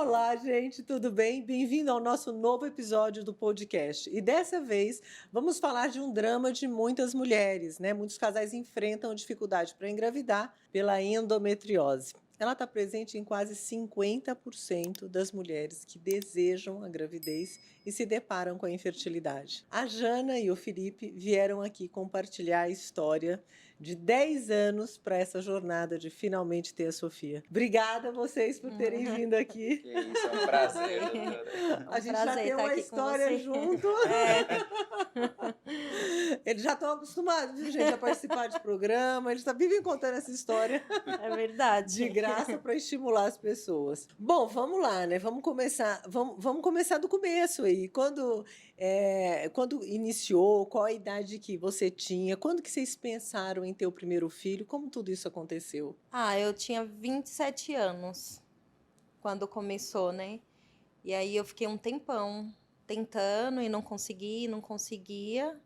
Olá, gente, tudo bem? Bem-vindo ao nosso novo episódio do podcast. E dessa vez vamos falar de um drama de muitas mulheres, né? Muitos casais enfrentam dificuldade para engravidar pela endometriose. Ela está presente em quase 50% das mulheres que desejam a gravidez e se deparam com a infertilidade. A Jana e o Felipe vieram aqui compartilhar a história de 10 anos para essa jornada de finalmente ter a Sofia. Obrigada a vocês por terem vindo aqui. Que isso, é um prazer, doutora. A gente já tem uma história junto. Eles já estão acostumados, viu, gente, a participar de programa. Eles vivem contando essa história. É verdade. De graça para estimular as pessoas. Bom, vamos lá, né? Vamos começar do começo aí. Quando iniciou, qual a idade que você tinha? Quando que vocês pensaram em ter o primeiro filho? Como tudo isso aconteceu? Eu tinha 27 anos quando começou, né? E aí eu fiquei um tempão tentando e não conseguia.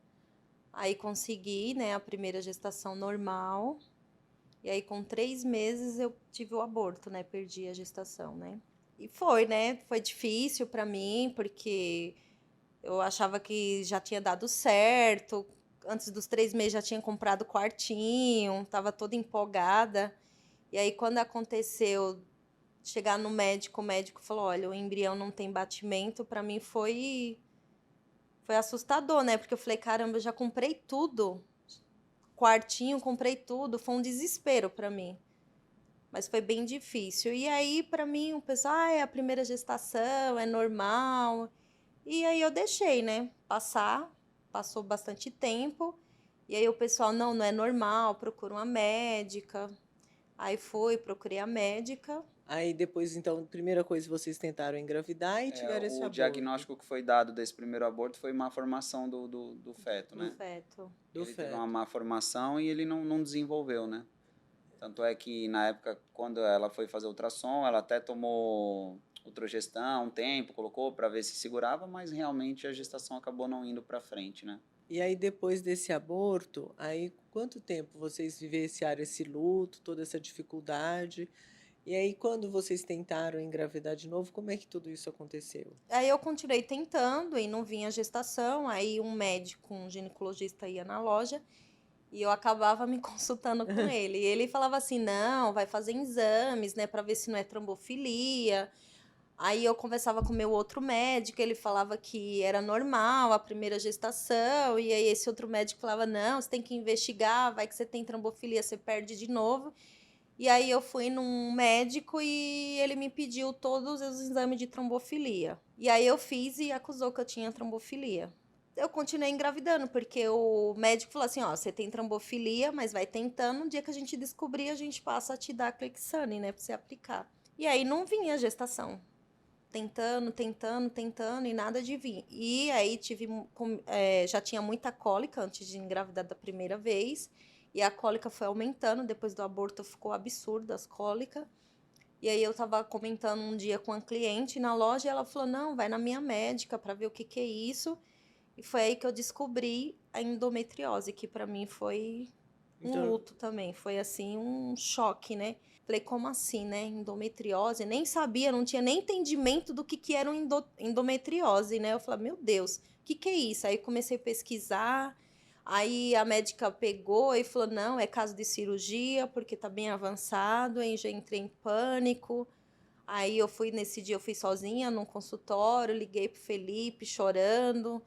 Aí consegui, né, a primeira gestação normal. E aí com 3 meses eu tive o aborto, né? Perdi a gestação, né? E foi, né? Foi difícil para mim, porque eu achava que já tinha dado certo. Antes dos 3 meses já tinha comprado quartinho, tava toda empolgada. E aí quando aconteceu chegar no médico, o médico falou, olha, o embrião não tem batimento, para mim foi assustador, né? Porque eu falei, caramba, eu já comprei tudo. Quartinho, comprei tudo, foi um desespero para mim. Mas foi bem difícil. E aí, para mim, o pessoal, é a primeira gestação, é normal. E aí eu deixei, né, passou bastante tempo. E aí o pessoal, não é normal, procura uma médica. Aí procurei a médica. Aí depois, então, a primeira coisa, vocês tentaram engravidar e tiveram esse o aborto. O diagnóstico que foi dado desse primeiro aborto foi má formação do feto, né? Do feto. Ele teve uma má formação e ele não desenvolveu, né? Tanto é que, na época, quando ela foi fazer ultrassom, ela até tomou ultrogestão um tempo, colocou para ver se segurava, mas realmente a gestação acabou não indo para frente, né? E aí, depois desse aborto, aí quanto tempo vocês vivenciaram esse luto, toda essa dificuldade? E aí, quando vocês tentaram engravidar de novo, como é que tudo isso aconteceu? Aí eu continuei tentando e não vinha gestação. Aí um médico, um ginecologista ia na loja e eu acabava me consultando com ele. E ele falava assim, não, vai fazer exames, né, para ver se não é trombofilia. Aí eu conversava com o meu outro médico, ele falava que era normal a primeira gestação. E aí esse outro médico falava, não, você tem que investigar, vai que você tem trombofilia, você perde de novo. E aí eu fui num médico e ele me pediu todos os exames de trombofilia. E aí eu fiz e acusou que eu tinha trombofilia. Eu continuei engravidando, porque o médico falou assim, ó, você tem trombofilia, mas vai tentando, no dia que a gente descobrir, a gente passa a te dar Clexane, né, pra você aplicar. E aí não vinha a gestação. Tentando, e nada de vir. E aí já tinha muita cólica antes de engravidar da primeira vez. E a cólica foi aumentando, depois do aborto ficou absurdo as cólicas. E aí eu tava comentando um dia com a cliente na loja e ela falou, não, vai na minha médica para ver o que é isso. E foi aí que eu descobri a endometriose, que para mim foi um luto também. Foi assim, um choque, né? Falei, como assim, né? Endometriose? Nem sabia, não tinha nem entendimento do que era endometriose, né? Eu falei, meu Deus, o que é isso? Aí comecei a pesquisar. Aí a médica pegou e falou, não, é caso de cirurgia, porque tá bem avançado. Aí já entrei em pânico. Aí nesse dia eu fui sozinha num consultório, liguei pro Felipe chorando.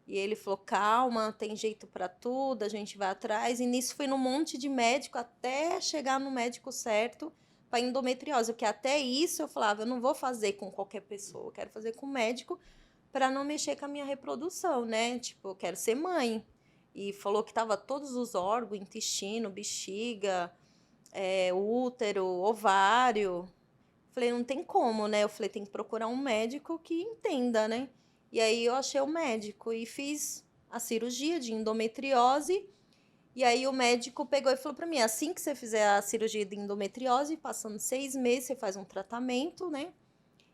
E ele falou, calma, tem jeito para tudo, a gente vai atrás. E nisso fui num monte de médico até chegar no médico certo para endometriose. Porque até isso eu falava, eu não vou fazer com qualquer pessoa, eu quero fazer com médico para não mexer com a minha reprodução, né? Tipo, eu quero ser mãe. E falou que tava todos os órgãos, intestino, bexiga, útero, ovário. Falei, não tem como, né? Eu falei, tem que procurar um médico que entenda, né? E aí eu achei o médico e fiz a cirurgia de endometriose. E aí o médico pegou e falou para mim, assim que você fizer a cirurgia de endometriose, passando 6 meses, você faz um tratamento, né?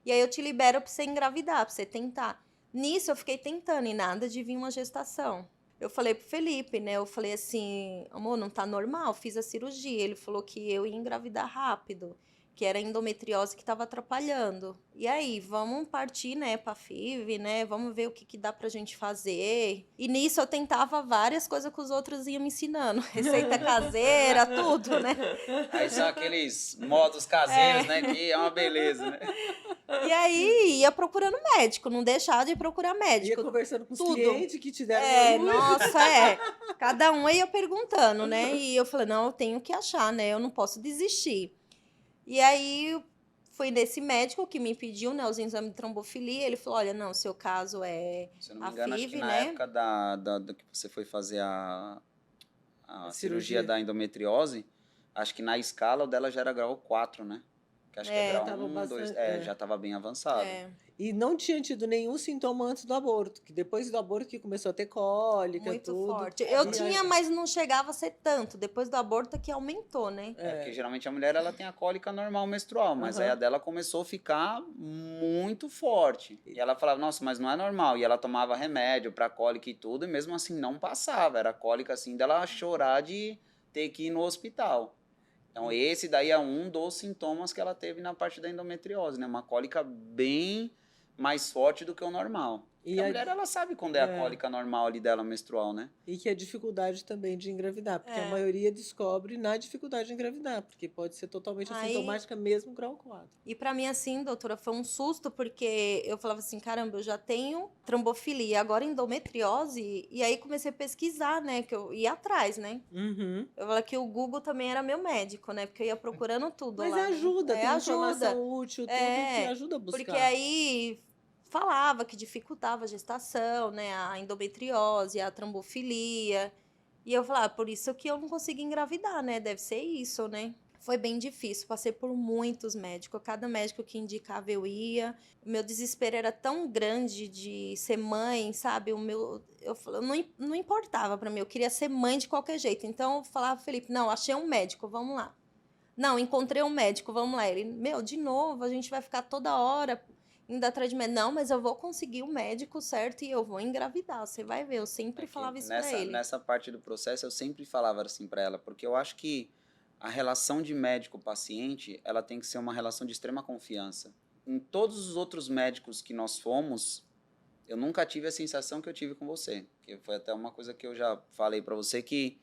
E aí eu te libero para você engravidar, para você tentar. Nisso eu fiquei tentando e nada de vir uma gestação. Eu falei pro Felipe, né? Eu falei assim, amor, não tá normal, fiz a cirurgia. Ele falou que eu ia engravidar rápido. que era endometriose que estava atrapalhando. E aí, vamos partir, né, pra FIV, né? Vamos ver o que dá pra gente fazer. E nisso eu tentava várias coisas que os outros iam me ensinando. Receita caseira, tudo, né? Aí são aqueles modos caseiros, né? Que é uma beleza, né? E aí, ia procurando médico, não deixava de procurar Ia médico. conversando com os tudo. clientes que te deram luz. Nossa, Cada um ia perguntando, né? E eu falei, não, eu tenho que achar, né? Eu não posso desistir. E aí, foi nesse médico que me pediu, né, os exames de trombofilia. Ele falou, olha, não, seu caso é Se eu não me a engano, acho FIV, que na né? época do que você foi fazer a cirurgia cirurgia. da endometriose, acho que na escala o dela já era grau 4, né? Que acho que é grau tava 1, 2, bastante- já estava bem avançado. E não tinha tido nenhum sintoma antes do aborto, que depois do aborto que começou a ter cólica, Muito tudo. forte. Eu E tinha, aí- mas não chegava a ser tanto. Depois do aborto que aumentou, né? Porque geralmente a mulher ela tem a cólica normal menstrual, mas aí a dela começou a ficar muito forte. E ela falava, nossa, mas não é normal. E ela tomava remédio pra cólica e tudo, e mesmo assim não passava. Era cólica assim dela chorar de ter que ir no hospital. Então esse daí é um dos sintomas que ela teve na parte da endometriose, né? Uma cólica bem mais forte do que o normal. E E a a- mulher ela sabe quando é a cólica normal ali dela menstrual, né? E que é dificuldade também de engravidar, porque a É. maioria descobre na dificuldade de engravidar, porque pode ser totalmente Aí- assintomática mesmo grau 4. E pra mim, assim, doutora, foi um susto, porque eu falava assim, caramba, eu já tenho trombofilia, agora endometriose, e aí comecei a pesquisar, né, que eu ia atrás, né? Uhum. Eu falei que o Google também era meu médico, né, porque eu ia procurando tudo Mas lá. né? ajuda, tem ajuda. informação útil, tudo que ajuda a buscar. Porque aí falava que dificultava a gestação, né, a endometriose, a trombofilia. E eu falava, por isso que eu não consigo engravidar, né? Deve ser isso, né? Foi bem difícil, passei por muitos médicos. Cada médico que indicava eu ia. O meu desespero era tão grande de ser mãe, sabe? Não importava para mim, eu queria ser mãe de qualquer jeito. Então eu falava, Felipe, não, achei um médico, vamos lá. Não, encontrei um médico, vamos lá. Ele, de novo, a gente vai ficar toda hora indo atrás de médico. Não, mas eu vou conseguir o médico certo e eu vou engravidar, você vai ver. Eu sempre falava isso pra ele. Nessa parte do processo eu sempre falava assim para ela, porque eu acho que a relação de médico-paciente, ela tem que ser uma relação de extrema confiança. Em todos os outros médicos que nós fomos, eu nunca tive a sensação que eu tive com você. Que foi até uma coisa que eu já falei para você, que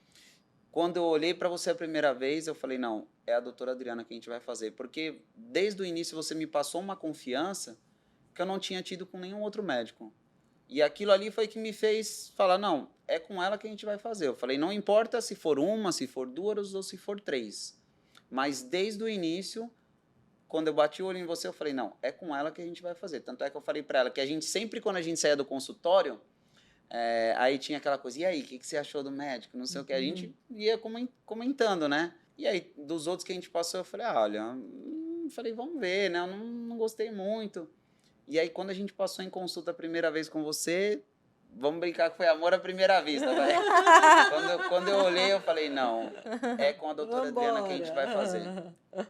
quando eu olhei para você a primeira vez, eu falei, não, é a doutora Adriana que a gente vai fazer. Porque desde o início você me passou uma confiança que eu não tinha tido com nenhum outro médico. E aquilo ali foi que me fez falar, não, é com ela que a gente vai fazer. Eu falei, não importa se for uma, se for duas ou se for três. Mas desde o início, quando eu bati o olho em você, eu falei, não, é com ela que a gente vai fazer. Tanto é que eu falei para ela que a gente sempre, quando a gente saía do consultório, aí tinha aquela coisa, e aí, o que você achou do médico? Não sei o que, a gente ia comentando, né? E aí, dos outros que a gente passou, eu falei, olha, falei, vamos ver, né? Eu não gostei muito. E aí, quando a gente passou em consulta a primeira vez com você, vamos brincar que foi amor à primeira vista, vai. quando eu olhei, eu falei, não, é com a doutora Adriana que a gente vai fazer.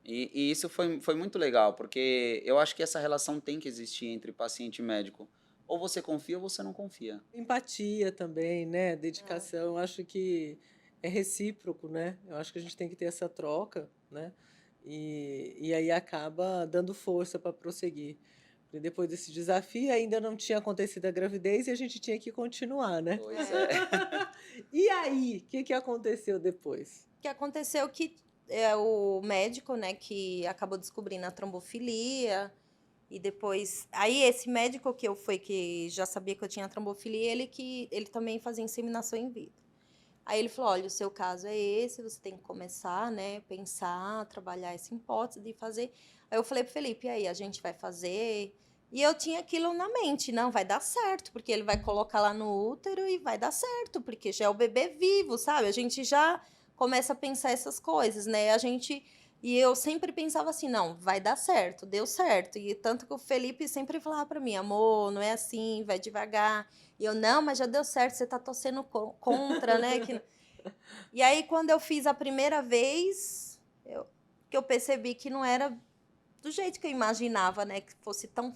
E isso foi muito legal, porque eu acho que essa relação tem que existir entre paciente e médico. Ou você confia ou você não confia. Empatia também, né? Dedicação. Eu acho que é recíproco, né? Eu acho que a gente tem que ter essa troca, né? E aí acaba dando força para prosseguir. Porque depois desse desafio ainda não tinha acontecido a gravidez e a gente tinha que continuar, né? Pois é. E aí, o que aconteceu depois? O que aconteceu que o médico, né, que acabou descobrindo a trombofilia, e depois... Aí, esse médico que eu fui, que já sabia que eu tinha trombofilia, ele também fazia inseminação in vitro. Aí ele falou, olha, o seu caso é esse, você tem que começar, né, pensar, trabalhar essa hipótese de fazer. Aí eu falei pro Felipe, e aí, a gente vai fazer? E eu tinha aquilo na mente, não, vai dar certo, porque ele vai colocar lá no útero e vai dar certo, porque já é o bebê vivo, sabe? A gente já começa a pensar essas coisas, né? E eu sempre pensava assim, não, vai dar certo, deu certo. E tanto que o Felipe sempre falava para mim, amor, não é assim, vai devagar. E eu, não, mas já deu certo, você tá torcendo contra, né? E aí, quando eu fiz a primeira vez, que eu percebi que não era do jeito que eu imaginava, né? Que fosse tão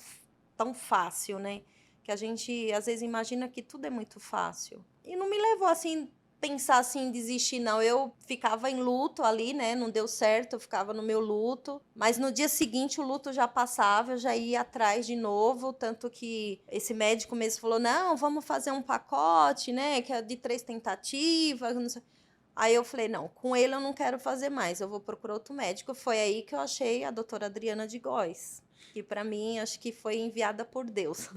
fácil, né? Que a gente, às vezes, imagina que tudo é muito fácil. E não me levou, assim, pensar assim em desistir, não. Eu ficava em luto ali, né? Não deu certo, eu ficava no meu luto. Mas no dia seguinte o luto já passava, eu já ia atrás de novo. Tanto que esse médico mesmo falou: não, vamos fazer um pacote, né? Que é de 3 tentativas. Não sei. Aí eu falei: não, com ele eu não quero fazer mais, eu vou procurar outro médico. Foi aí que eu achei a doutora Adriana de Góes, que para mim acho que foi enviada por Deus.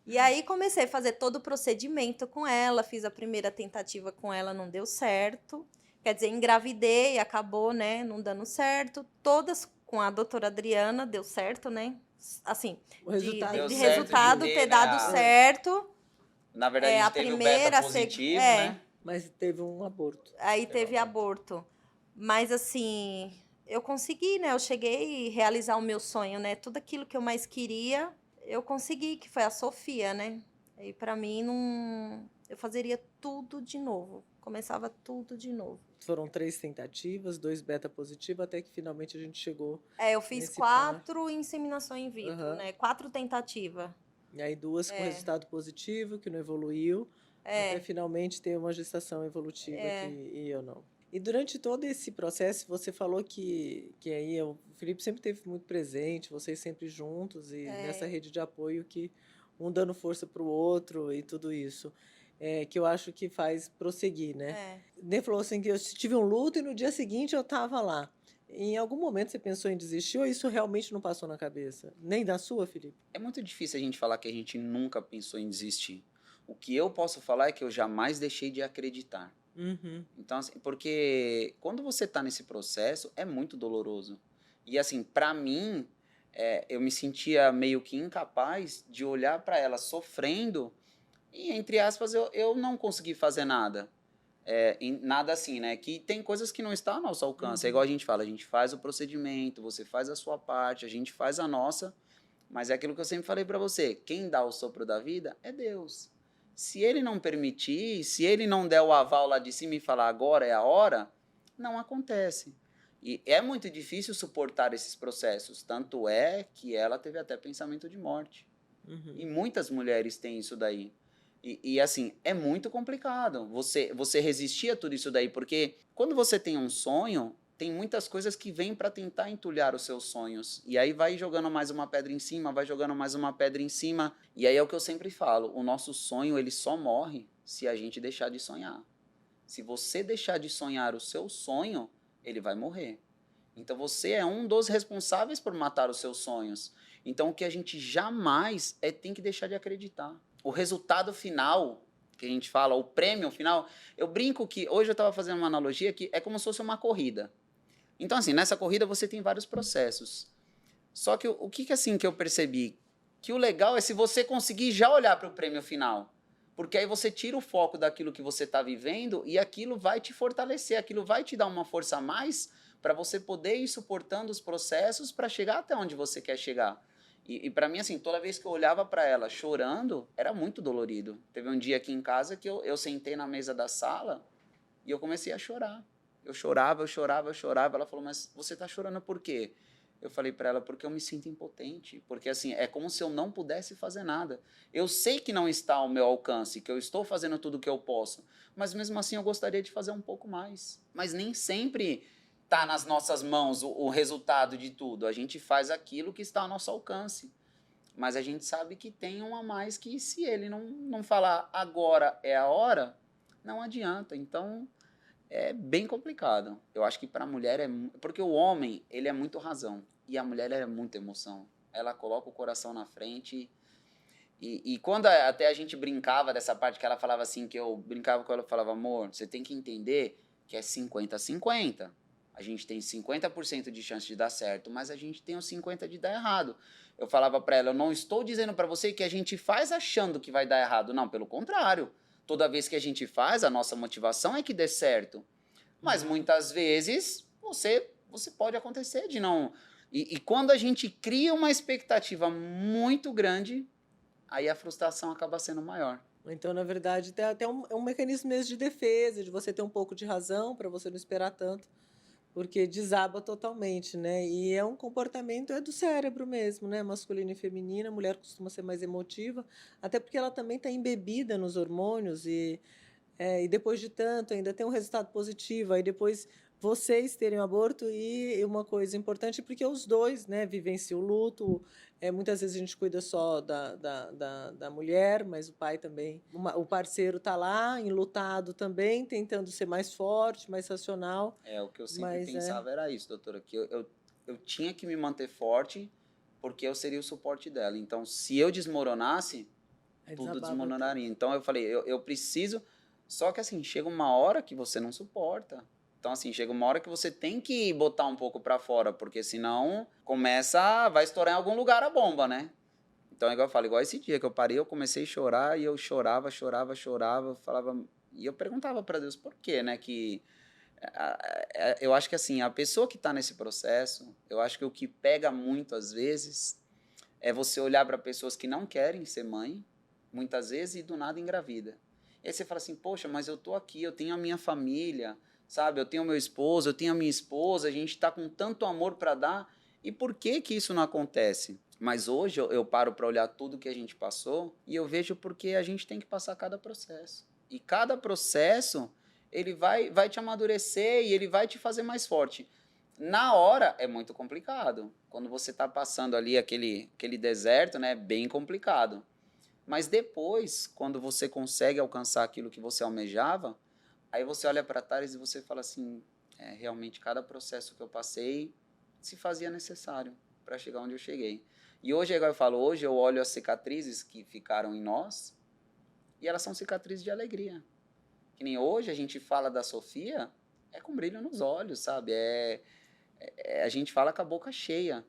E aí comecei a fazer todo o procedimento com ela, fiz a primeira tentativa com ela, não deu certo. Quer dizer, engravidei, acabou, né, não dando certo. Todas com a doutora Adriana deu certo, né? Assim, O resultado. Deu de certo de resultado ter, ter né, dado certo. Na verdade, a A gente teve o beta primeira, positivo, né? Mas teve um aborto. aí teve aborto. Mas assim, eu consegui, né? Eu cheguei a realizar o meu sonho, né? Tudo aquilo que eu mais queria, eu consegui, que foi a Sofia, né? E pra mim não, eu fazeria tudo de novo, começava tudo de novo. Foram 3 tentativas, 2 beta positivos, até que finalmente a gente chegou Eu fiz nesse par. 4 inseminações in vitro, Aham. né? 4 tentativas. E aí 2 com resultado positivo, que não evoluiu, até finalmente ter uma gestação evolutiva que ia ou não. E durante todo esse processo, você falou que aí o Felipe sempre esteve muito presente, vocês sempre juntos e nessa rede de apoio que um dando força para o outro e tudo isso, que eu acho que faz prosseguir, né? Ele falou assim que eu tive um luto e no dia seguinte eu estava lá. Em algum momento você pensou em desistir ou isso realmente não passou na cabeça? Nem da sua, Felipe? É muito difícil a gente falar que a gente nunca pensou em desistir. O que eu posso falar é que eu jamais deixei de acreditar. Uhum. Então, assim, porque quando você está nesse processo, é muito doloroso. E, assim, para mim, eu me sentia meio que incapaz de olhar para ela sofrendo e, entre aspas, eu não consegui fazer nada. Nada assim, né? Que tem coisas que não estão ao nosso alcance. É igual a gente fala, a gente faz o procedimento, você faz a sua parte, a gente faz a nossa, mas é aquilo que eu sempre falei para você, quem dá o sopro da vida é Deus. Se ele não permitir, se ele não der o aval lá de cima e falar agora é a hora, não acontece. E é muito difícil suportar esses processos, tanto é que ela teve até pensamento de morte. Uhum. E muitas mulheres têm isso daí. E assim, é muito complicado você resistir a tudo isso daí, porque quando você tem um sonho, tem muitas coisas que vêm para tentar entulhar os seus sonhos. E aí vai jogando mais uma pedra em cima, vai jogando mais uma pedra em cima. E aí é o que eu sempre falo, o nosso sonho ele só morre se a gente deixar de sonhar. Se você deixar de sonhar o seu sonho, ele vai morrer. Então você é um dos responsáveis por matar os seus sonhos. Então o que a gente jamais tem que deixar de acreditar. O resultado final, que a gente fala, o prêmio final, eu brinco que, hoje eu estava fazendo uma analogia que é como se fosse uma corrida. Então, assim, nessa corrida você tem vários processos. Só que o que assim que eu percebi? Que o legal é se você conseguir já olhar para o prêmio final. Porque aí você tira o foco daquilo que você está vivendo e aquilo vai te fortalecer, aquilo vai te dar uma força a mais para você poder ir suportando os processos para chegar até onde você quer chegar. E para mim, assim, toda vez que eu olhava para ela chorando, era muito dolorido. Teve um dia aqui em casa que eu sentei na mesa da sala e eu comecei a chorar. Eu chorava, eu chorava, eu chorava. Ela falou, mas você está chorando por quê? Eu falei para ela, porque eu me sinto impotente. Porque, assim, é como se eu não pudesse fazer nada. Eu sei que não está ao meu alcance, que eu estou fazendo tudo o que eu posso. Mas, mesmo assim, eu gostaria de fazer um pouco mais. Mas nem sempre está nas nossas mãos o resultado de tudo. A gente faz aquilo que está ao nosso alcance. Mas a gente sabe que tem um a mais que, se ele não falar agora é a hora, não adianta. Então, é bem complicado. Eu acho que para a mulher porque o homem, ele é muito razão. E a mulher é muita emoção. Ela coloca o coração na frente. E quando até a gente brincava dessa parte que ela falava assim, que eu brincava com ela, eu falava, amor, você tem que entender que é 50-50. A gente tem 50% de chance de dar certo, mas a gente tem os 50% de dar errado. Eu falava para ela, eu não estou dizendo para você que a gente faz achando que vai dar errado. Não, pelo contrário. Toda vez que a gente faz, a nossa motivação é que dê certo. Mas muitas vezes você pode acontecer de não... E quando a gente cria uma expectativa muito grande, aí a frustração acaba sendo maior. Então, na verdade, tem até um mecanismo mesmo de defesa, de você ter um pouco de razão para você não esperar tanto, porque desaba totalmente, né? E é um comportamento do cérebro mesmo, né? Masculino e feminino. A mulher costuma ser mais emotiva, até porque ela também está embebida nos hormônios e e depois de tanto ainda ter um resultado positivo, aí depois vocês terem o aborto e uma coisa importante, porque os dois, né, vivenciam o luto, muitas vezes a gente cuida só da mulher, mas o pai também, o parceiro está lá, enlutado também, tentando ser mais forte, mais racional, O que eu sempre mas pensava era isso, doutora, que eu tinha que me manter forte porque eu seria o suporte dela. Então, se eu desmoronasse, tudo desabava desmoronaria. Então, eu falei, eu preciso... Só que, assim, chega uma hora que você não suporta. Então, assim, chega uma hora que você tem que botar um pouco pra fora, porque senão vai estourar em algum lugar a bomba, né? Então, é igual eu falo, igual esse dia que eu parei, eu comecei a chorar e eu chorava, eu falava... E eu perguntava pra Deus por quê, né, que... Eu acho que, assim, a pessoa que tá nesse processo, eu acho que o que pega muito, às vezes, é você olhar para pessoas que não querem ser mãe, muitas vezes, e do nada engravida. E aí você fala assim, poxa, mas eu tô aqui, eu tenho a minha família, sabe? Eu tenho o meu esposo, eu tenho a minha esposa, a gente tá com tanto amor para dar, e por que que isso não acontece? Mas hoje eu paro para olhar tudo que a gente passou e eu vejo porque a gente tem que passar cada processo. E cada processo, ele vai te amadurecer e ele vai te fazer mais forte. Na hora é muito complicado. Quando você está passando ali aquele deserto, né, é bem complicado. Mas depois, quando você consegue alcançar aquilo que você almejava, aí você olha para trás e você fala assim, realmente cada processo que eu passei se fazia necessário para chegar onde eu cheguei. E hoje, igual eu falo, hoje eu olho as cicatrizes que ficaram em nós e elas são cicatrizes de alegria. Que nem hoje a gente fala da Sofia, é com brilho nos olhos, sabe? A gente fala com a boca cheia,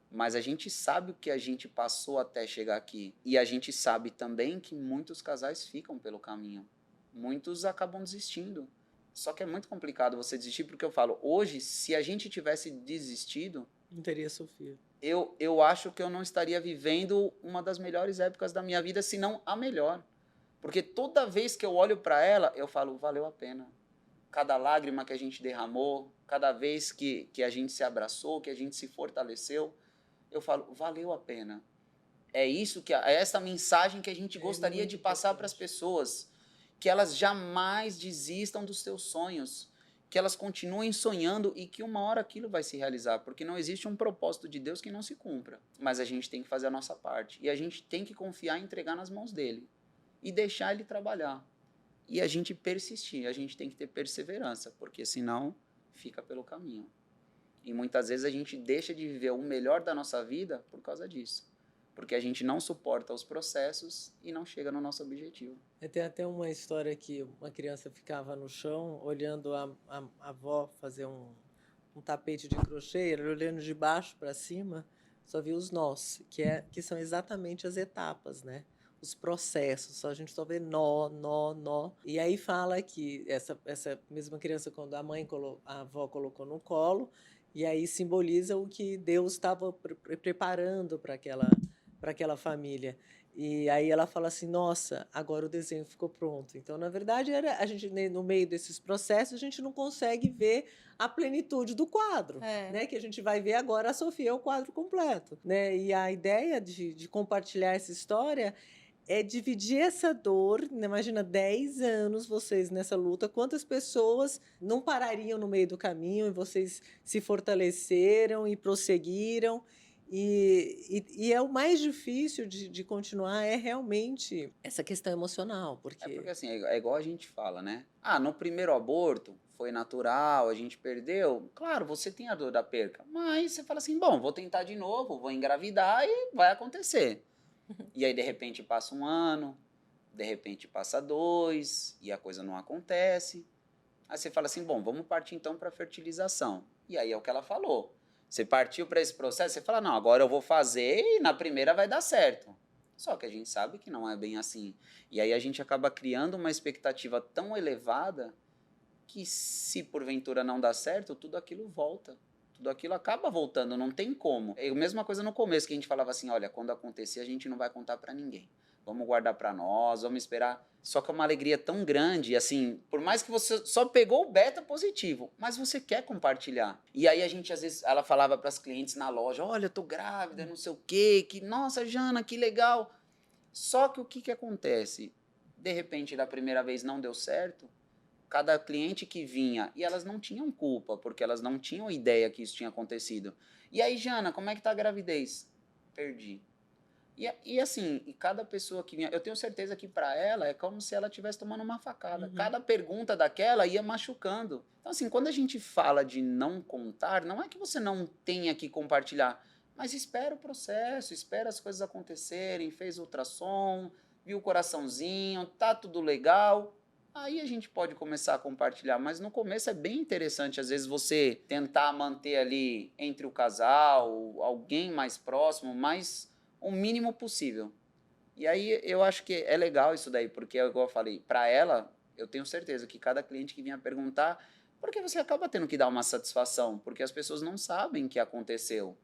mas a gente sabe o que a gente passou até chegar aqui. E a gente sabe também que muitos casais ficam pelo caminho. Muitos acabam desistindo. Só que é muito complicado você desistir, porque eu falo, hoje, se a gente tivesse desistido, não teria Sofia. Eu acho que eu não estaria vivendo uma das melhores épocas da minha vida, se não a melhor. Porque toda vez que eu olho para ela, eu falo, valeu a pena. Cada lágrima que a gente derramou, cada vez que a gente se abraçou, que a gente se fortaleceu, eu falo, valeu a pena. É essa mensagem que a gente gostaria de passar para as pessoas, que elas jamais desistam dos seus sonhos, que elas continuem sonhando e que uma hora aquilo vai se realizar, porque não existe um propósito de Deus que não se cumpra, mas a gente tem que fazer a nossa parte, e a gente tem que confiar e entregar nas mãos dele, e deixar ele trabalhar. E a gente persistir, a gente tem que ter perseverança, porque senão fica pelo caminho. E muitas vezes a gente deixa de viver o melhor da nossa vida por causa disso. Porque a gente não suporta os processos e não chega no nosso objetivo. Tem até uma história que uma criança ficava no chão, olhando a avó fazer um tapete de crochê, olhando de baixo para cima, só via os nós, que são exatamente as etapas, né? Os processos, a gente só vê nó, nó, nó. E aí fala que essa mesma criança, quando a avó colocou no colo, e aí simboliza o que Deus estava preparando para aquela família. E aí ela fala assim, nossa, agora o desenho ficou pronto. Então, na verdade, a gente, no meio desses processos, a gente não consegue ver a plenitude do quadro, né? Que a gente vai ver agora a Sofia, o quadro completo, né? E a ideia de compartilhar essa história é dividir essa dor, né? Imagina 10 anos vocês nessa luta, quantas pessoas não parariam no meio do caminho e vocês se fortaleceram e prosseguiram. E é o mais difícil de continuar, é realmente essa questão emocional. Porque assim, é igual a gente fala, né? No primeiro aborto foi natural, a gente perdeu. Claro, você tem a dor da perca, mas você fala assim, bom, vou tentar de novo, vou engravidar e vai acontecer. E aí, de repente, passa 1 ano, de repente passa 2, e a coisa não acontece. Aí você fala assim, bom, vamos partir então para a fertilização. E aí é o que ela falou. Você partiu para esse processo, você fala, não, agora eu vou fazer e na primeira vai dar certo. Só que a gente sabe que não é bem assim. E aí a gente acaba criando uma expectativa tão elevada que se porventura não dá certo, tudo aquilo volta. Tudo aquilo acaba voltando, não tem como. É a mesma coisa no começo, que a gente falava assim, olha, quando acontecer a gente não vai contar para ninguém. Vamos guardar para nós, vamos esperar. Só que é uma alegria tão grande, assim, por mais que você só pegou o beta positivo, mas você quer compartilhar. E aí a gente, às vezes, ela falava para as clientes na loja, olha, eu tô grávida, não sei o quê, que, nossa, Jana, que legal. Só que o que acontece? de repente, da primeira vez não deu certo, cada cliente que vinha, e elas não tinham culpa, porque elas não tinham ideia que isso tinha acontecido. E aí, Jana, como é que tá a gravidez? Perdi. E assim, e cada pessoa que vinha, eu tenho certeza que para ela é como se ela estivesse tomando uma facada. Uhum. Cada pergunta daquela ia machucando. Então, assim, quando a gente fala de não contar, não é que você não tenha que compartilhar, mas espera o processo, espera as coisas acontecerem, fez ultrassom, viu o coraçãozinho, tá tudo legal. Aí a gente pode começar a compartilhar, mas no começo é bem interessante, às vezes, você tentar manter ali entre o casal, alguém mais próximo, mais o mínimo possível. E aí eu acho que é legal isso daí, porque, igual eu falei, para ela, eu tenho certeza que cada cliente que vinha perguntar, porque você acaba tendo que dar uma satisfação, porque as pessoas não sabem o que aconteceu.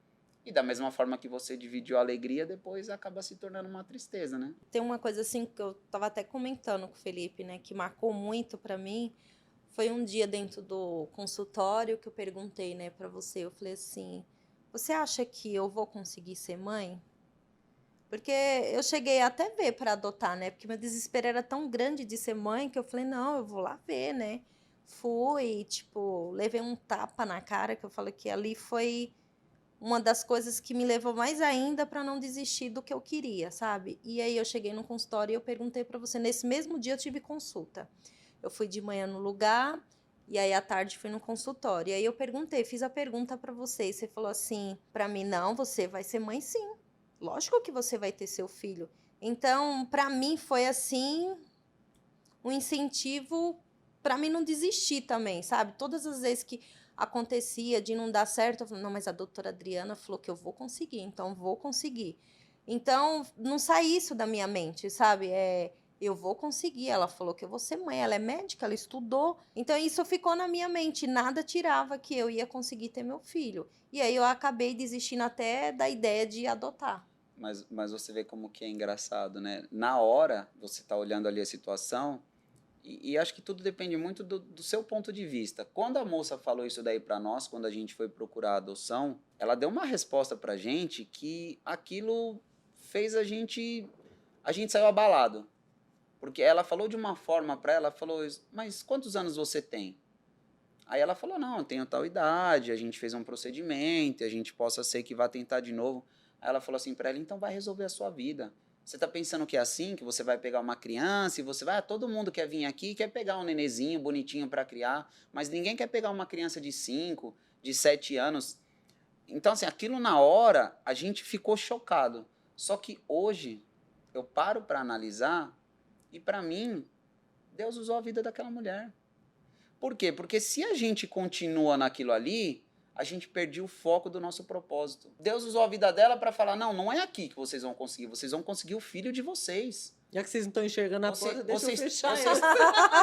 E da mesma forma que você dividiu a alegria, depois acaba se tornando uma tristeza, né? Tem uma coisa assim que eu tava até comentando com o Felipe, né, que marcou muito para mim. Foi um dia dentro do consultório que eu perguntei, né, para você. Eu falei assim: você acha que eu vou conseguir ser mãe? Porque eu cheguei até ver para adotar, né? Porque meu desespero era tão grande de ser mãe que eu falei: não, eu vou lá ver, né? Fui, tipo, levei um tapa na cara, que eu falei que ali foi uma das coisas que me levou mais ainda para não desistir do que eu queria, sabe? E aí eu cheguei no consultório e eu perguntei para você. Nesse mesmo dia eu tive consulta. Eu fui de manhã no lugar e aí à tarde fui no consultório. E aí eu perguntei, fiz a pergunta para você e você falou assim para mim: não, você vai ser mãe sim. Lógico que você vai ter seu filho. Então, para mim foi assim um incentivo para mim não desistir também, sabe? Todas as vezes que acontecia de não dar certo, eu falei: não, mas a doutora Adriana falou que eu vou conseguir, então vou conseguir. Então, não sai isso da minha mente, sabe? Eu vou conseguir. Ela falou que eu vou ser mãe, ela é médica, ela estudou. Então, isso ficou na minha mente. Nada tirava que eu ia conseguir ter meu filho. E aí eu acabei desistindo até da ideia de adotar. Mas você vê como que é engraçado, né? Na hora, você tá olhando ali a situação, e acho que tudo depende muito do seu ponto de vista. Quando a moça falou isso daí para nós, quando a gente foi procurar a adoção, ela deu uma resposta pra gente que aquilo fez a gente saiu abalado. Porque ela falou de uma forma para ela, falou: mas quantos anos você tem? Aí ela falou: não, eu tenho tal idade, a gente fez um procedimento, a gente possa ser que vá tentar de novo. Aí ela falou assim para ela: então vai resolver a sua vida. Você tá pensando que é assim, que você vai pegar uma criança e você vai, todo mundo quer vir aqui, quer pegar um nenezinho bonitinho para criar, mas ninguém quer pegar uma criança de 5, de 7 anos. Então, assim, aquilo na hora, a gente ficou chocado. Só que hoje, eu paro para analisar e para mim, Deus usou a vida daquela mulher. Por quê? Porque se a gente continua naquilo ali, a gente perdeu o foco do nosso propósito. Deus usou a vida dela para falar: não, não é aqui que vocês vão conseguir o filho de vocês. Já que vocês não estão enxergando a porta, deixa eu fechar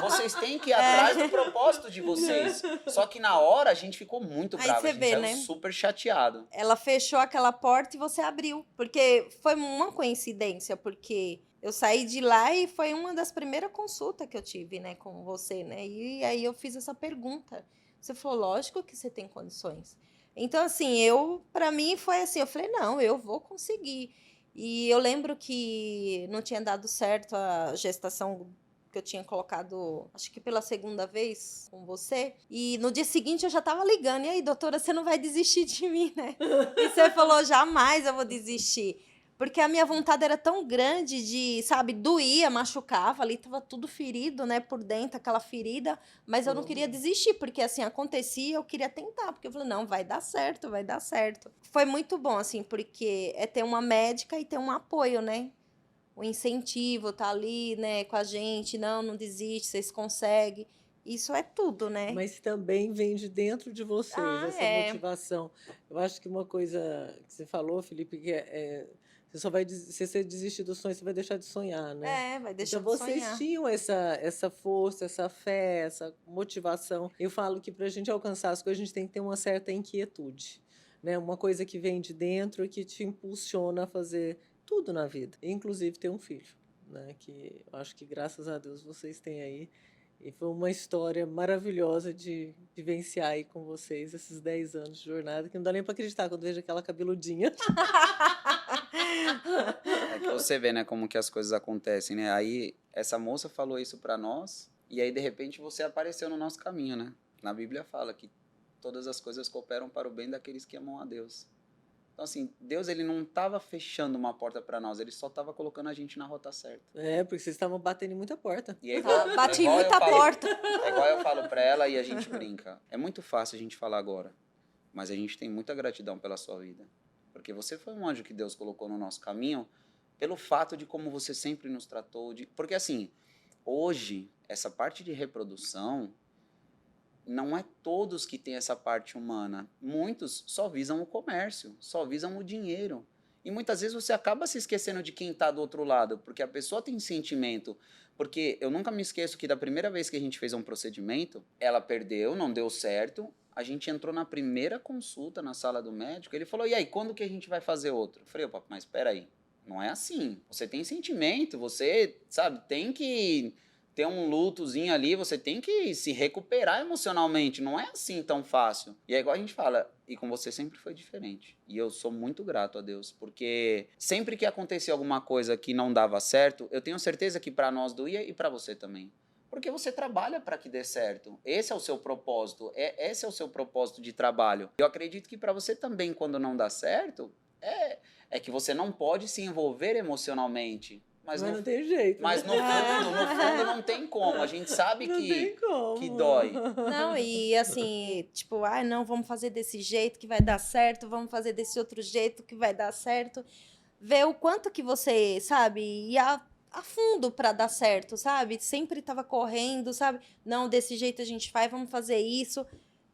vocês têm que ir atrás do propósito de vocês. Só que na hora a gente ficou muito Aí bravo, você a gente vê, saiu né? super chateado. Ela fechou aquela porta e você abriu. Porque foi uma coincidência, porque eu saí de lá e foi uma das primeiras consultas que eu tive, né, com você, né? E aí eu fiz essa pergunta. Você falou: lógico que você tem condições. Então, assim, para mim foi assim, eu falei: não, eu vou conseguir. E eu lembro que não tinha dado certo a gestação que eu tinha colocado, acho que pela segunda vez com você. E no dia seguinte eu já tava ligando: e aí, doutora, você não vai desistir de mim, né? E você falou: jamais eu vou desistir. Porque a minha vontade era tão grande de, sabe, doía, machucava, ali tava tudo ferido, né, por dentro, aquela ferida, mas eu não queria desistir, porque assim, acontecia, eu queria tentar, porque eu falei: não, vai dar certo, vai dar certo. Foi muito bom, assim, porque é ter uma médica e ter um apoio, né? O incentivo, tá ali, né, com a gente: não, não desiste, vocês conseguem. Isso é tudo, né? Mas também vem de dentro de vocês, Ah, essa é. motivação. Eu acho que uma coisa que você falou, Felipe, que você só vai, se você desistir do sonho, você vai deixar de sonhar, né? Vai deixar Então de vocês sonhar. tinham essa força, essa fé, essa motivação. Eu falo que para a gente alcançar as coisas, a gente tem que ter uma certa inquietude, né? Uma coisa que vem de dentro e que te impulsiona a fazer tudo na vida, inclusive ter um filho, né? Que eu acho que, graças a Deus, vocês têm aí. E foi uma história maravilhosa de vivenciar aí com vocês esses 10 anos de jornada, que não dá nem para acreditar quando vejo aquela cabeludinha. É que você vê, né, como que as coisas acontecem, né? Aí, essa moça falou isso pra nós, e aí, de repente, você apareceu no nosso caminho, né? Na Bíblia fala que todas as coisas cooperam para o bem daqueles que amam a Deus. Então, assim, Deus, ele não estava fechando uma porta pra nós, ele só estava colocando a gente na rota certa. Porque vocês estavam batendo em muita porta. E é igual, Bati igual eu muita falo- porta. É igual eu falo pra ela e a gente brinca. É muito fácil a gente falar agora, mas a gente tem muita gratidão pela sua vida. Porque você foi um anjo que Deus colocou no nosso caminho pelo fato de como você sempre nos tratou. Porque, assim, hoje, essa parte de reprodução, não é todos que têm essa parte humana. Muitos só visam o comércio, só visam o dinheiro. E muitas vezes você acaba se esquecendo de quem está do outro lado, porque a pessoa tem sentimento. Porque eu nunca me esqueço que da primeira vez que a gente fez um procedimento, ela perdeu, não deu certo. A gente entrou na primeira consulta na sala do médico, ele falou, e aí, quando que a gente vai fazer outro? Eu falei, opa, mas espera aí, não é assim. Você tem sentimento, você, sabe, tem que ter um lutozinho ali, você tem que se recuperar emocionalmente, não é assim tão fácil. E é igual a gente fala, e com você sempre foi diferente. E eu sou muito grato a Deus, porque sempre que acontecia alguma coisa que não dava certo, eu tenho certeza que para nós doía e para você também. Porque você trabalha para que dê certo. Esse é o seu propósito, esse é o seu propósito de trabalho. Eu acredito que para você também, quando não dá certo, é que você não pode se envolver emocionalmente. Mas não tem jeito. Mas né? no fundo não tem como. A gente sabe Não tem como. que dói. Não, e assim, tipo, não, vamos fazer desse jeito que vai dar certo, vamos fazer desse outro jeito que vai dar certo. Ver o quanto que você, sabe, ia a fundo para dar certo, sabe? Sempre tava correndo, sabe? Não, desse jeito a gente vai, vamos fazer isso.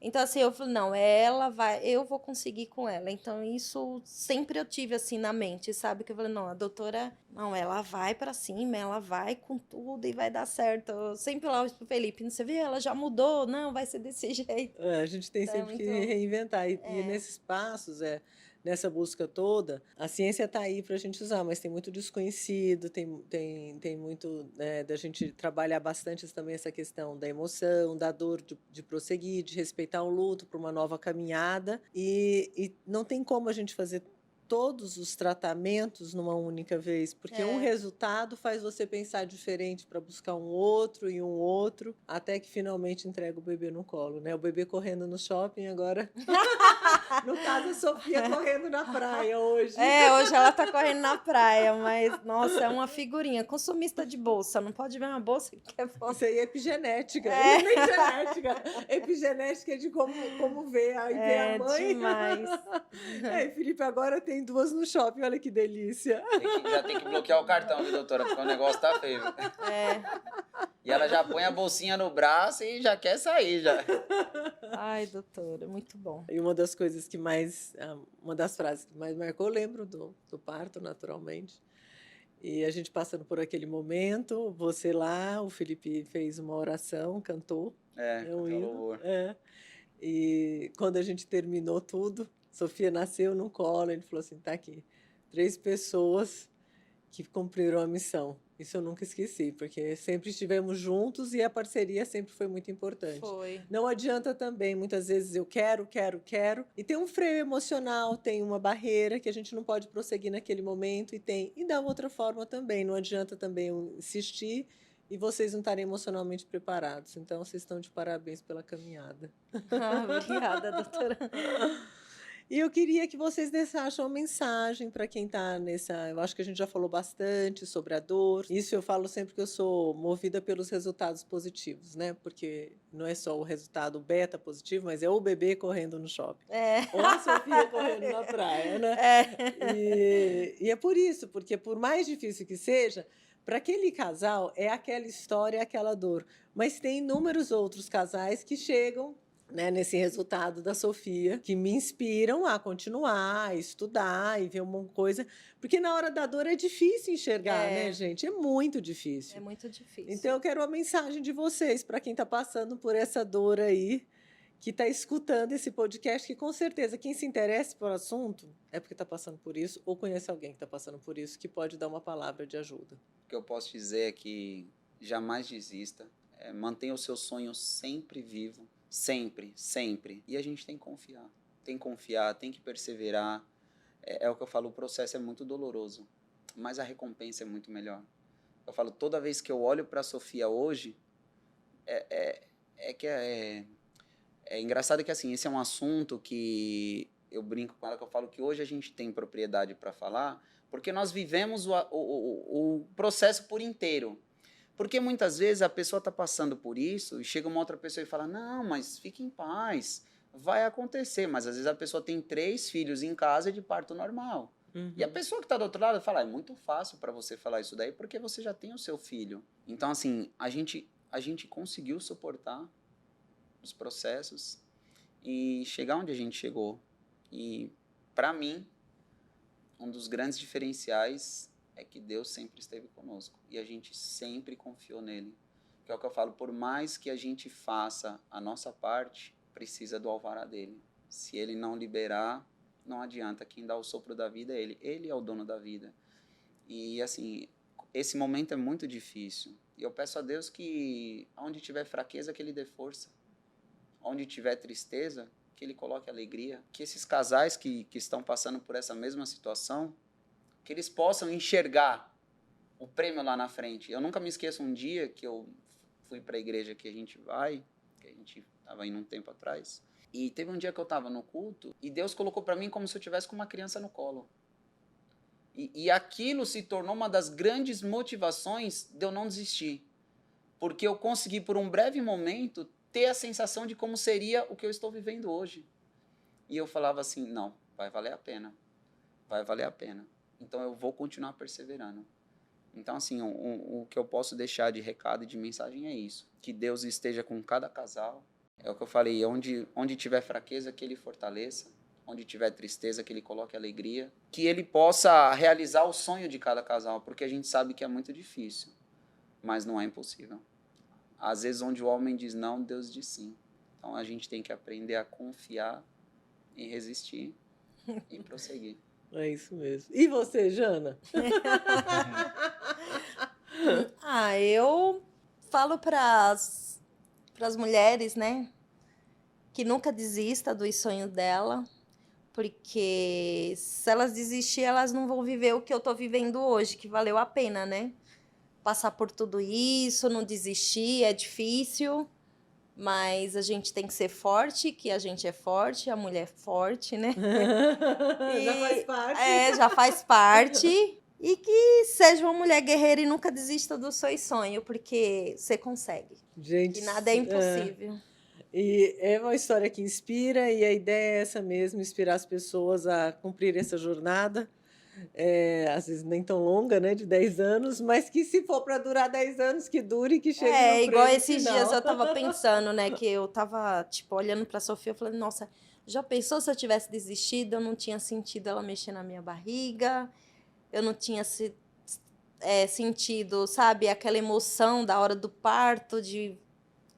Então, assim, eu falei, não, ela vai, eu vou conseguir com ela. Então, isso sempre eu tive, assim, na mente, sabe? Que eu falei, não, a doutora, não, ela vai pra cima, ela vai com tudo e vai dar certo. Eu sempre lá pro Felipe, você vê, ela já mudou, não, vai ser desse jeito. A gente tem Então, sempre que muito- reinventar. E nesses passos, nessa busca toda, a ciência está aí para a gente usar, mas tem muito desconhecido, tem muito da gente trabalhar bastante também essa questão da emoção, da dor de prosseguir, de respeitar o luto para uma nova caminhada. E não tem como a gente fazer todos os tratamentos numa única vez, porque um resultado faz você pensar diferente para buscar um outro e um outro, até que finalmente entrega o bebê no colo, né? O bebê correndo no shopping agora. No caso, a Sofia correndo na praia hoje. Hoje ela tá correndo na praia, mas, nossa, é uma figurinha. Consumista de bolsa, não pode ver uma bolsa que quer foto. Isso aí é epigenética. Nem genética. Epigenética é de como ver. Aí vê a mãe. Demais. Felipe agora tem 2 no shopping, olha que delícia. Já tem que bloquear o cartão, viu, doutora? Porque o negócio tá feio. E ela já põe a bolsinha no braço e já quer sair, já. Ai, doutora, muito bom. E uma das coisas que mais... Uma das frases que mais marcou, eu lembro do parto, naturalmente. E a gente passando por aquele momento, você lá, o Felipe fez uma oração, cantou. Um hino. louvor. E quando a gente terminou tudo, Sofia nasceu no colo, ele falou assim, tá aqui, 3 pessoas que cumpriram a missão. Isso eu nunca esqueci, porque sempre estivemos juntos e a parceria sempre foi muito importante. Foi. Não adianta também, muitas vezes eu quero, e tem um freio emocional, tem uma barreira que a gente não pode prosseguir naquele momento, e da outra forma também, não adianta também eu insistir e vocês não estarem emocionalmente preparados. Então, vocês estão de parabéns pela caminhada. Obrigada, doutora. E eu queria que vocês deixassem uma mensagem para quem está nessa... Eu acho que a gente já falou bastante sobre a dor. Isso eu falo sempre que eu sou movida pelos resultados positivos, né? Porque não é só o resultado beta positivo, mas é o bebê correndo no shopping. Ou a Sofia correndo na praia, né? E é por isso, porque por mais difícil que seja, para aquele casal é aquela história, é aquela dor. Mas tem inúmeros outros casais que chegam... nesse resultado da Sofia, que me inspiram a continuar, a estudar e ver uma coisa. Porque na hora da dor é difícil enxergar, né, gente? É muito difícil. É muito difícil. Então, eu quero uma mensagem de vocês para quem está passando por essa dor aí, que está escutando esse podcast, que com certeza quem se interessa por assunto é porque está passando por isso, ou conhece alguém que está passando por isso, que pode dar uma palavra de ajuda. O que eu posso dizer é que jamais desista, mantenha o seu sonho sempre vivo. Sempre, sempre. E a gente tem que confiar. Tem que confiar, tem que perseverar. é o que eu falo, o processo é muito doloroso, mas a recompensa é muito melhor. Eu falo, toda vez que eu olho para a Sofia hoje, é engraçado que, assim, esse é um assunto que eu brinco com ela, que eu falo que hoje a gente tem propriedade para falar, porque nós vivemos o processo por inteiro. Porque muitas vezes a pessoa está passando por isso e chega uma outra pessoa e fala, não, mas fique em paz, vai acontecer. Mas às vezes a pessoa tem 3 filhos em casa de parto normal. Uhum. E a pessoa que está do outro lado fala, é muito fácil para você falar isso daí porque você já tem o seu filho. Então, assim, a gente conseguiu suportar os processos e chegar onde a gente chegou. E, para mim, um dos grandes diferenciais é que Deus sempre esteve conosco e a gente sempre confiou nele. Que é o que eu falo, por mais que a gente faça a nossa parte, precisa do alvará dele. Se ele não liberar, não adianta. Quem dá o sopro da vida é ele. Ele é o dono da vida. E, assim, esse momento é muito difícil. E eu peço a Deus que, onde tiver fraqueza, que ele dê força. Onde tiver tristeza, que ele coloque alegria. Que esses casais que estão passando por essa mesma situação, que eles possam enxergar o prêmio lá na frente. Eu nunca me esqueço um dia que eu fui para a igreja que a gente estava indo um tempo atrás, e teve um dia que eu estava no culto, e Deus colocou para mim como se eu estivesse com uma criança no colo. E aquilo se tornou uma das grandes motivações de eu não desistir. Porque eu consegui, por um breve momento, ter a sensação de como seria o que eu estou vivendo hoje. E eu falava assim, não, vai valer a pena. Vai valer a pena. Então eu vou continuar perseverando. Então, assim, o que eu posso deixar de recado e de mensagem é isso. Que Deus esteja com cada casal. É o que eu falei, onde tiver fraqueza, que Ele fortaleça. Onde tiver tristeza, que Ele coloque alegria. Que Ele possa realizar o sonho de cada casal, porque a gente sabe que é muito difícil, mas não é impossível. Às vezes, onde o homem diz não, Deus diz sim. Então, a gente tem que aprender a confiar e resistir e prosseguir. É isso mesmo. E você, Jana? Eu falo para as mulheres, né, que nunca desista dos sonhos dela, porque se elas desistirem, elas não vão viver o que eu estou vivendo hoje, que valeu a pena, né? Passar por tudo isso, não desistir, é difícil, mas a gente tem que ser forte, que a gente é forte, a mulher é forte, né? Já faz parte. Já faz parte. E que seja uma mulher guerreira e nunca desista do seu sonho, porque você consegue. Gente, E nada é impossível. E é uma história que inspira, e a ideia é essa mesmo, inspirar as pessoas a cumprir essa jornada. Às vezes nem tão longa, né, de 10 anos, mas que se for para durar 10 anos, que dure e que chegue no Igual prêmio esses final. dias eu tava pensando, né, que eu tava, tipo, olhando pra Sofia, eu falei, nossa, já pensou se eu tivesse desistido, eu não tinha sentido ela mexer na minha barriga, eu não tinha sentido, sabe, aquela emoção da hora do parto, de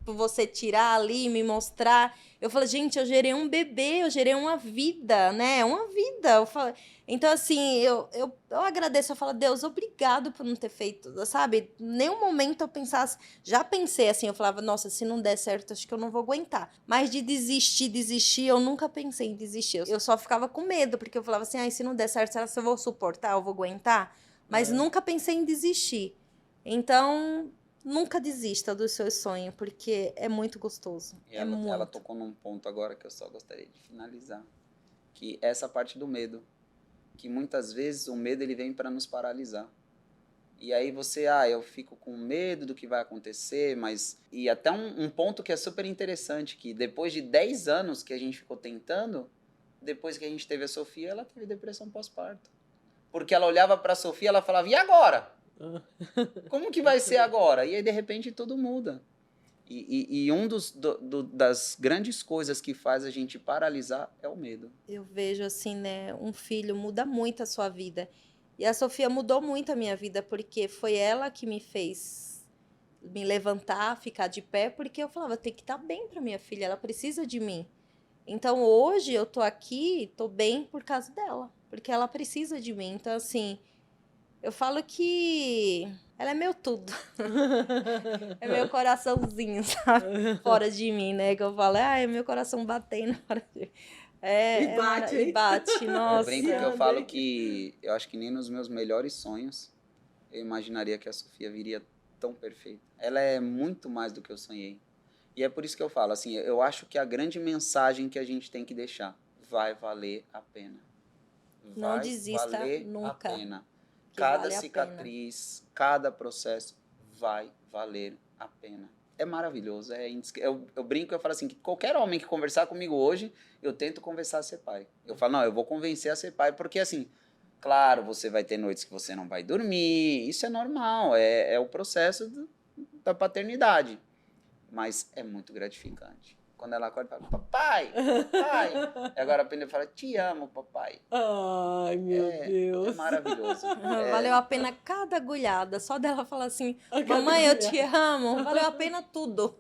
você tirar ali, me mostrar. Eu falei, gente, eu gerei um bebê, eu gerei uma vida, né? Uma vida. Eu falei, então, assim, eu agradeço, eu falo, Deus, obrigado por não ter feito, sabe? Nenhum momento eu pensasse, já pensei assim, eu falava, nossa, se não der certo, acho que eu não vou aguentar. Mas de desistir, eu nunca pensei em desistir. Eu só ficava com medo, porque eu falava assim, ai, se não der certo, será que eu vou suportar, eu vou aguentar? Mas nunca pensei em desistir. Então, nunca desista do seu sonho, porque é muito gostoso. E ela tocou num ponto agora que eu só gostaria de finalizar, que é essa parte do medo, que muitas vezes o medo ele vem para nos paralisar. E aí eu fico com medo do que vai acontecer, mas... E até um ponto que é super interessante, que depois de 10 anos que a gente ficou tentando, depois que a gente teve a Sofia, ela teve depressão pós-parto. Porque ela olhava para a Sofia e ela falava, e agora? Como que vai ser agora? E aí, de repente, tudo muda. E das grandes coisas que faz a gente paralisar é o medo. Eu vejo assim, né? Um filho muda muito a sua vida. E a Sofia mudou muito a minha vida, porque foi ela que me fez me levantar, ficar de pé, porque eu falava, tem que estar bem para minha filha, ela precisa de mim. Então, hoje, eu tô aqui, tô bem por causa dela, porque ela precisa de mim. Então, assim... Eu falo que ela é meu tudo. É meu coraçãozinho, sabe? Fora de mim, né? Que eu falo, é meu coração batendo fora de mim. E bate, hein? E bate, Eu nossa. brinco que eu Anda, falo hein? que eu acho que nem nos meus melhores sonhos eu imaginaria que a Sofia viria tão perfeita. Ela é muito mais do que eu sonhei. E é por isso que eu falo, assim, eu acho que a grande mensagem que a gente tem que deixar vai valer a pena. Não Vai desista valer nunca, a pena. que Cada vale a cicatriz, cada processo vai valer a pena. É maravilhoso. Eu brinco, eu falo assim, que qualquer homem que conversar comigo hoje, eu tento conversar a ser pai. Eu falo, não, eu vou convencer a ser pai, porque assim, claro, você vai ter noites que você não vai dormir, isso é normal, é o processo da paternidade. Mas é muito gratificante. Quando ela acorda, fala, papai, papai. E agora a Penha fala, te amo, papai. Ai, meu É Deus. maravilhoso. Valeu a pena cada agulhada. Só dela falar assim, A cada mamãe, eu te agulhada. amo. Valeu a pena tudo.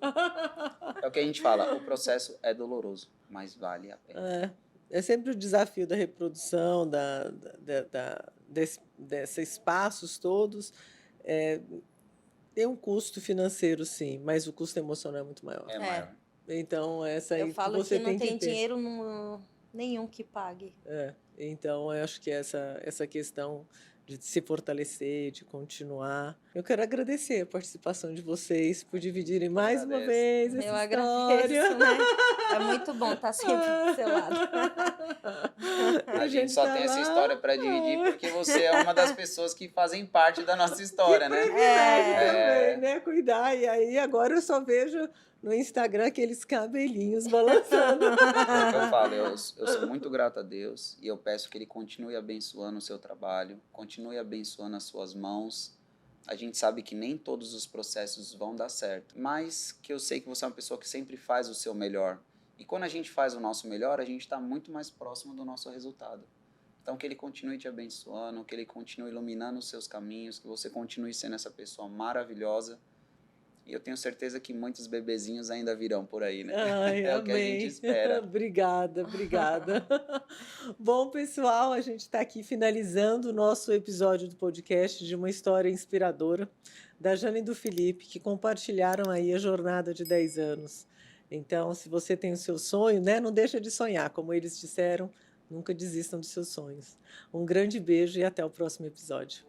É o que a gente fala, o processo é doloroso, mas vale a pena. É sempre o desafio da reprodução, desses espaços todos. Tem um custo financeiro, sim, mas o custo emocional é muito maior. É maior. Então, essa Eu aí que falo você que não tem que tem ter. dinheiro nenhum que pague. Então, eu acho que essa questão de se fortalecer, de continuar. Eu quero agradecer a participação de vocês por dividirem mais uma agradeço. vez Eu essa agradeço, história. né? É muito bom estar sempre do seu lado. A gente só tá tem essa lá. história para dividir porque você é uma das pessoas que fazem parte da nossa história, né? Privilégio É. também, né? Cuidar. E aí, agora eu só vejo no Instagram aqueles cabelinhos balançando. É o que eu falo, eu sou muito grato a Deus e eu peço que Ele continue abençoando o seu trabalho, continue abençoando as suas mãos. A gente sabe que nem todos os processos vão dar certo, mas que eu sei que você é uma pessoa que sempre faz o seu melhor. E quando a gente faz o nosso melhor, a gente está muito mais próximo do nosso resultado. Então, que Ele continue te abençoando, que Ele continue iluminando os seus caminhos, que você continue sendo essa pessoa maravilhosa. E eu tenho certeza que muitos bebezinhos ainda virão por aí, né? Ai, É o que a gente espera. Obrigada, obrigada. Bom, pessoal, a gente está aqui finalizando o nosso episódio do podcast de uma história inspiradora da Jane e do Felipe, que compartilharam aí a jornada de 10 anos. Então, se você tem o seu sonho, né, não deixa de sonhar, como eles disseram, nunca desistam dos seus sonhos. Um grande beijo e até o próximo episódio.